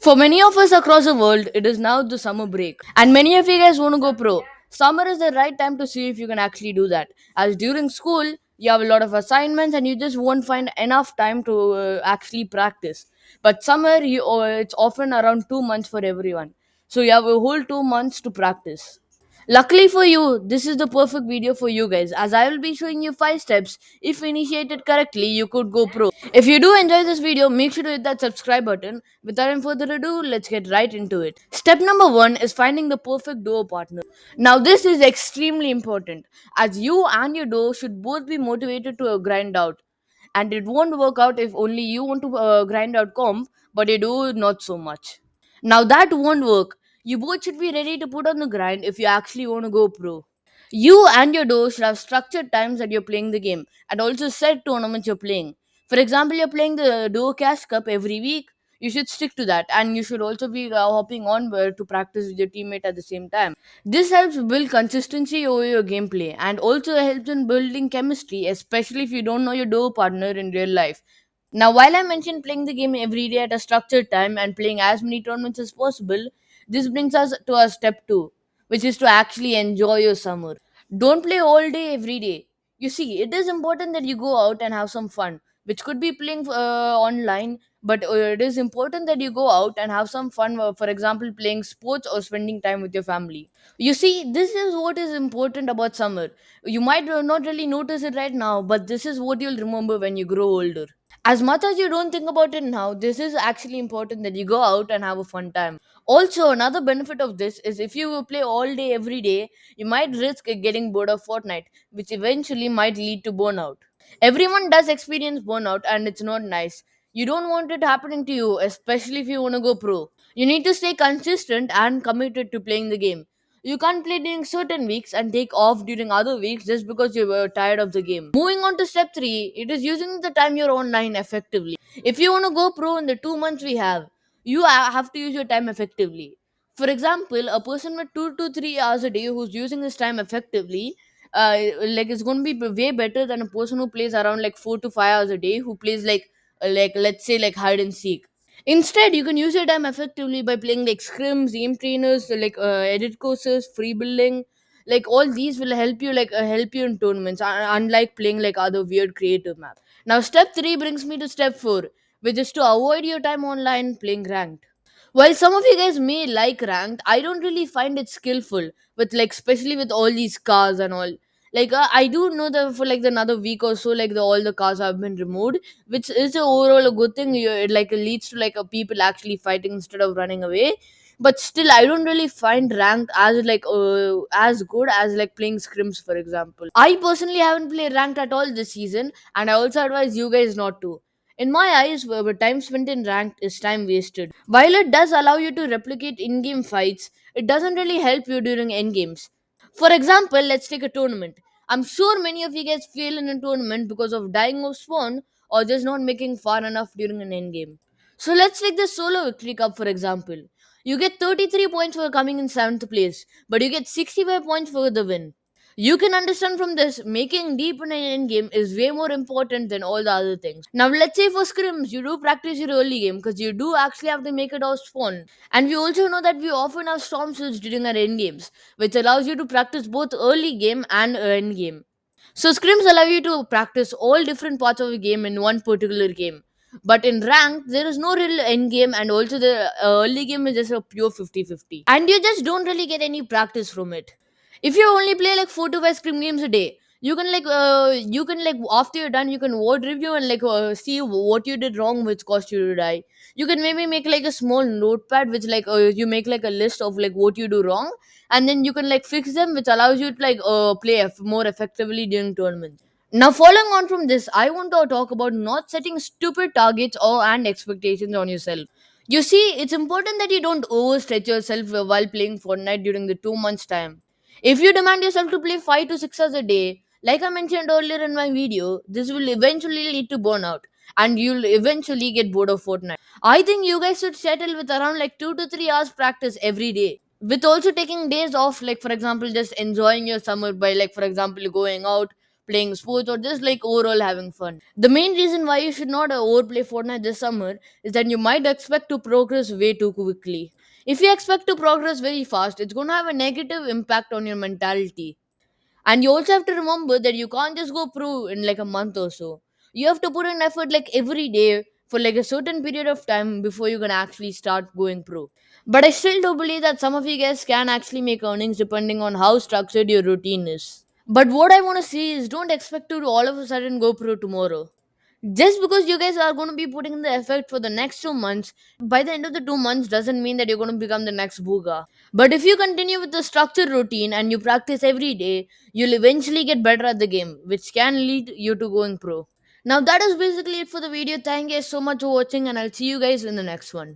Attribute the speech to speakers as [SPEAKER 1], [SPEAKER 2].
[SPEAKER 1] For many of us across the world, it is now the summer break, and many of you guys want to go pro. Summer is the right time to see if you can actually do that. As during school, you have a lot of assignments and you just won't find enough time to actually practice. But summer, it's often around 2 months for everyone. So you have a whole 2 months to practice. Luckily for you, this is the perfect video for you guys as I will be showing you 5 steps. If initiated correctly, you could go pro. If you do enjoy this video, make sure to hit that subscribe button. Without any further ado, let's get right into it. Step number 1 is finding the perfect duo partner. Now this is extremely important as you and your duo should both be motivated to grind out. And it won't work out if only you want to grind out comp, but you do not so much. Now that won't work. You both should be ready to put on the grind if you actually want to go pro. You and your duo should have structured times that you're playing the game and also set tournaments you're playing. For example, you're playing the duo cash cup every week. You should stick to that, and you should also be hopping on to practice with your teammate at the same time. This helps build consistency over your gameplay and also helps in building chemistry, especially if you don't know your duo partner in real life. Now, while I mentioned playing the game every day at a structured time and playing as many tournaments as possible, this brings us to our step 2, which is to actually enjoy your summer. Don't play all day every day. You see, it is important that you go out and have some fun, which could be playing online, but it is important that you go out and have some fun, for example, playing sports or spending time with your family. You see, this is what is important about summer. You might not really notice it right now, but this is what you'll remember when you grow older. As much as you don't think about it now, this is actually important that you go out and have a fun time. Also, another benefit of this is if you play all day every day, you might risk getting bored of Fortnite, which eventually might lead to burnout. Everyone does experience burnout and it's not nice. You don't want it happening to you, especially if you want to go pro. You need to stay consistent and committed to playing the game. You can't play during certain weeks and take off during other weeks just because you were tired of the game. Moving on to step 3, it is using the time you're online effectively. If you want to go pro in the 2 months we have, you have to use your time effectively. For example, a person with 2 to 3 hours a day who's using his time effectively, like it's going to be way better than a person who plays around like 4 to 5 hours a day who plays like let's say like hide and seek. Instead, you can use your time effectively by playing like scrims, aim trainers, edit courses, free building. Like all these will help you help you in tournaments, unlike playing like other weird creative maps. Now, step 3 brings me to step 4, which is to avoid your time online playing ranked. While some of you guys may like ranked, I don't really find it skillful with like especially with all these cars and all. I do know that for like another week or so, all the cars have been removed, which is overall a good thing. It leads to people actually fighting instead of running away. But still, I don't really find ranked as as good as like playing scrims, for example. I personally haven't played ranked at all this season, and I also advise you guys not to. In my eyes, time spent in ranked is time wasted. While it does allow you to replicate in game fights, it doesn't really help you during end games. For example, let's take a tournament. I'm sure many of you guys fail in a tournament because of dying of spawn or just not making far enough during an end game. So let's take the solo victory cup for example. You get 33 points for coming in 7th place, but you get 65 points for the win. You can understand from this, making deep in an end game is way more important than all the other things. Now, let's say for scrims, you do practice your early game because you do actually have to make it out spawn. And we also know that we often have storm switch during our end games, which allows you to practice both early game and end game. So, scrims allow you to practice all different parts of a game in one particular game. But in rank, there is no real end game, and also the early game is just a pure 50-50. And you just don't really get any practice from it. If you only play like 4 to 5 scrim games a day, you can like after you're done, you can word review and see what you did wrong, which caused you to die. You can maybe make like a small notepad, which you make like a list of like what you do wrong, and then you can like fix them, which allows you to play more effectively during tournaments. Now, following on from this, I want to talk about not setting stupid targets or and expectations on yourself. You see, it's important that you don't overstretch yourself while playing Fortnite during the 2 months time. If you demand yourself to play 5 to 6 hours a day, like I mentioned earlier in my video, this will eventually lead to burnout and you'll eventually get bored of Fortnite. I think you guys should settle with around like 2 to 3 hours practice every day. With also taking days off, like for example, just enjoying your summer by like for example going out, playing sports, or just like overall having fun. The main reason why you should not overplay Fortnite this summer is that you might expect to progress way too quickly. If you expect to progress very fast, it's going to have a negative impact on your mentality. And you also have to remember that you can't just go pro in like a month or so. You have to put in effort like every day for like a certain period of time before you can actually start going pro. But I still do believe that some of you guys can actually make earnings depending on how structured your routine is. But what I want to see is don't expect to all of a sudden go pro tomorrow. Just because you guys are going to be putting in the effort for the next 2 months, by the end of the 2 months doesn't mean that you're going to become the next Booga. But if you continue with the structured routine and you practice every day, you'll eventually get better at the game, which can lead you to going pro. Now that is basically it for the video. Thank you guys so much for watching, and I'll see you guys in the next one.